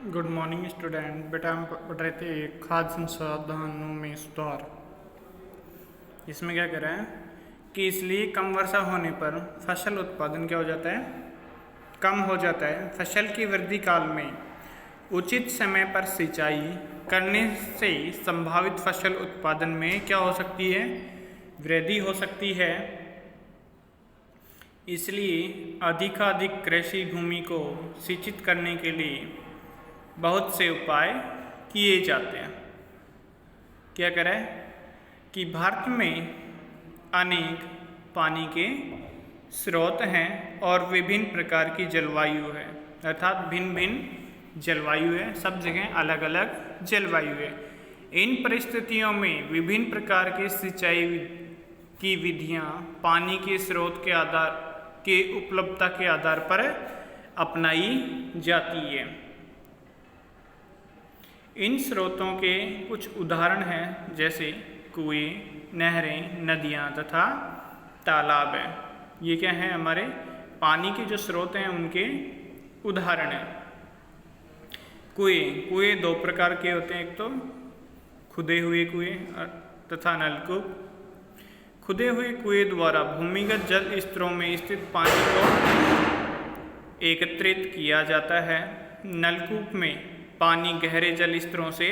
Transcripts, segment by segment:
Good morning student. बेटा हम पढ़ रहे थे खाद्य संसाधनों में सुधार। इसमें क्या कह रहा है कि इसलिए कम वर्षा होने पर फसल उत्पादन क्या हो जाता है, कम हो जाता है। फसल की वृद्धि काल में उचित समय पर सिंचाई करने से संभावित फसल उत्पादन में क्या हो सकती है, वृद्धि हो सकती है। इसलिए अधिकाधिक कृषि भूमि को सिंचित करने के लिए बहुत से उपाय किए जाते हैं। क्या करें कि भारत में अनेक पानी के स्रोत हैं और विभिन्न प्रकार की जलवायु है, अर्थात भिन्न भिन्न जलवायु है, सब जगह अलग अलग जलवायु है। इन परिस्थितियों में विभिन्न प्रकार के सिंचाई की विधियां पानी के स्रोत के आधार के उपलब्धता के आधार पर अपनाई जाती है। इन स्रोतों के कुछ उदाहरण हैं, जैसे कुएं, नहरें, नदियां तथा तालाब हैं। ये क्या है, हमारे पानी के जो स्रोत हैं उनके उदाहरण हैं। कुएं दो प्रकार के होते हैं, एक तो खुदे हुए कुएं तथा नलकूप। खुदे हुए कुएं द्वारा भूमिगत जल स्तरों में स्थित पानी को एकत्रित किया जाता है। नलकूप में पानी गहरे जल स्तरों से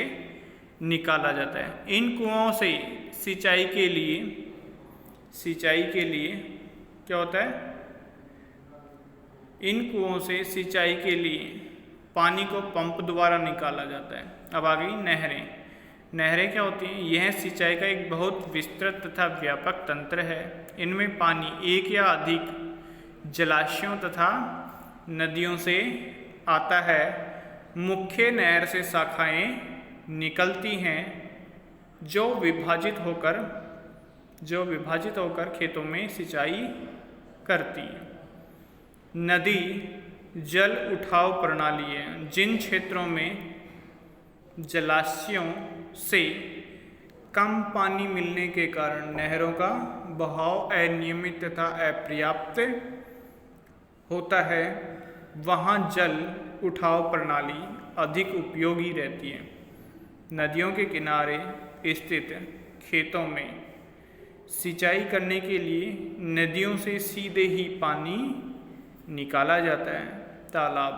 निकाला जाता है। इन कुओं से सिंचाई के लिए क्या होता है, इन कुओं से सिंचाई के लिए पानी को पंप द्वारा निकाला जाता है। अब आ गई नहरें क्या होती हैं, यह सिंचाई का एक बहुत विस्तृत तथा व्यापक तंत्र है। इनमें पानी एक या अधिक जलाशयों तथा नदियों से आता है। मुख्य नहर से शाखाएं निकलती हैं जो विभाजित होकर खेतों में सिंचाई करती हैं। नदी जल उठाव प्रणाली है। जिन क्षेत्रों में जलाशयों से कम पानी मिलने के कारण नहरों का बहाव अनियमित तथा अपर्याप्त होता है, वहाँ जल उठाव प्रणाली अधिक उपयोगी रहती है। नदियों के किनारे स्थित खेतों में सिंचाई करने के लिए नदियों से सीधे ही पानी निकाला जाता है। तालाब,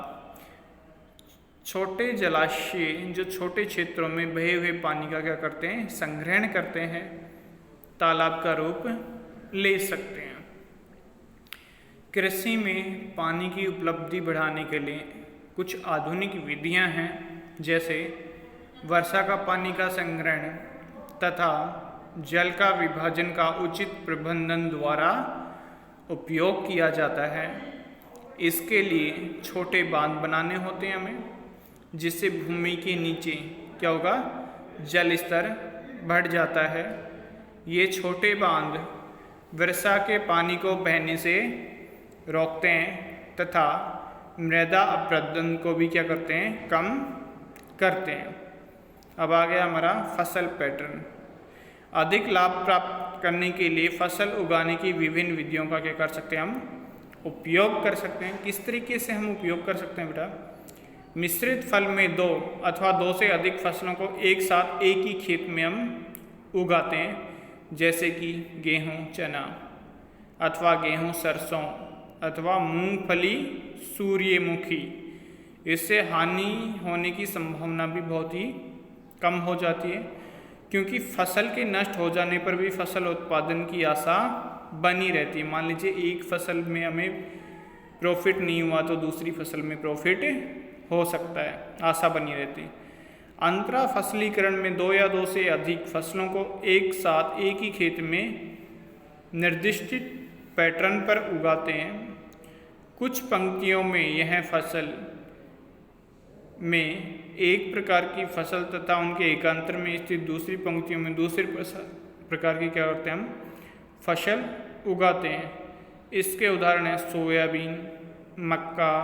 छोटे जलाशय जो छोटे क्षेत्रों में बहे हुए पानी का क्या करते हैं, संग्रहण करते हैं, तालाब का रूप ले सकते हैं। कृषि में पानी की उपलब्धि बढ़ाने के लिए कुछ आधुनिक विधियां हैं, जैसे वर्षा का पानी का संग्रहण तथा जल का विभाजन का उचित प्रबंधन द्वारा उपयोग किया जाता है। इसके लिए छोटे बांध बनाने होते हैं हमें, जिससे भूमि के नीचे क्या होगा, जल स्तर बढ़ जाता है। ये छोटे बांध वर्षा के पानी को बहने से रोकते हैं तथा मृदा अपरदन को भी क्या करते हैं, कम करते हैं। अब आ गया हमारा फसल पैटर्न। अधिक लाभ प्राप्त करने के लिए फसल उगाने की विभिन्न विधियों का क्या कर सकते हैं, हम उपयोग कर सकते हैं। किस तरीके से हम उपयोग कर सकते हैं बेटा, मिश्रित फल में दो अथवा दो से अधिक फसलों को एक साथ एक ही खेत में हम उगाते हैं, जैसे कि गेहूँ चना अथवा गेहूँ सरसों अथवा मूंगफली सूर्यमुखी। इससे हानि होने की संभावना भी बहुत ही कम हो जाती है, क्योंकि फसल के नष्ट हो जाने पर भी फसल उत्पादन की आशा बनी रहती है। मान लीजिए एक फसल में हमें प्रॉफिट नहीं हुआ तो दूसरी फसल में प्रॉफिट हो सकता है, आशा बनी रहती है। अंतरा फसलीकरण में दो या दो से अधिक फसलों को एक साथ एक ही खेत में निर्दिष्ट पैटर्न पर उगाते हैं। कुछ पंक्तियों में यह फसल में एक प्रकार की फसल तथा उनके एकांतर में स्थित दूसरी पंक्तियों में दूसरे प्रकार की क्या करते हैं, हम फसल उगाते हैं। इसके उदाहरण हैं सोयाबीन, मक्का,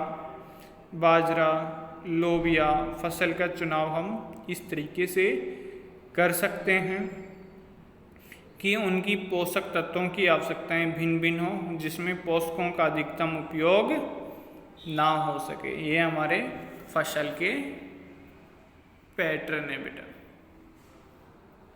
बाजरा, लोबिया। फसल का चुनाव हम इस तरीके से कर सकते हैं कि उनकी पोषक तत्वों की आवश्यकताएं भिन्न भिन्न हो, जिसमें पोषकों का अधिकतम उपयोग ना हो सके। ये हमारे फसल के पैटर्न है बेटा।